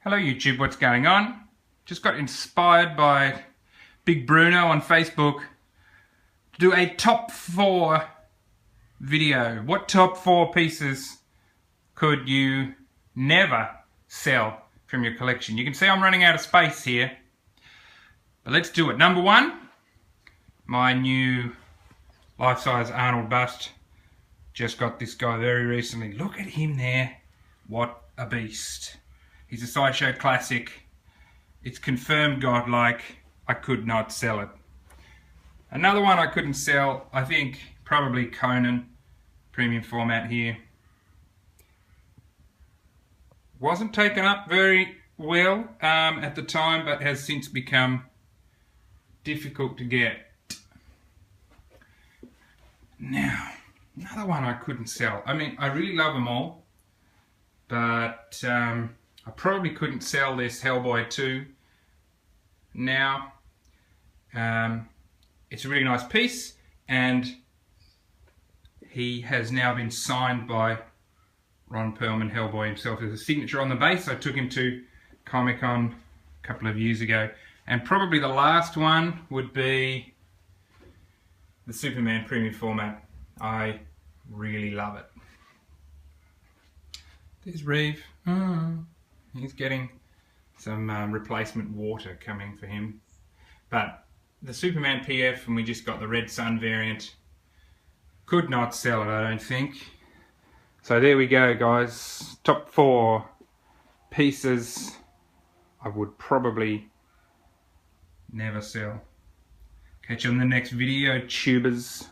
Hello YouTube, what's going on? Just got inspired by Big Bruno on Facebook to do a top 4 video. What top 4 pieces could you never sell from your collection? You can see I'm running out of space here, but let's do it. Number 1, my new life-size Arnold bust. Just got this guy very recently. Look at him there. What a beast. He's a Sideshow classic. It's confirmed godlike. I could not sell it. Another one I couldn't sell, I think probably Conan, premium format here. Wasn't taken up very well at the time, but has since become difficult to get. Now, another one I couldn't sell. I mean, I really love them all, but I probably couldn't sell this Hellboy 2 now. It's a really nice piece, and he has now been signed by Ron Perlman, Hellboy himself. There's a signature on the base. I took him to Comic-Con a couple of years ago. And probably the last one would be the Superman premium format. I really love it. There's Reeve. He's getting some replacement water coming for him. But the Superman PF, and we just got the Red Sun variant, could not sell it, I don't think. So there we go, guys. Top 4 pieces I would probably never sell. Catch you on the next video, tubers.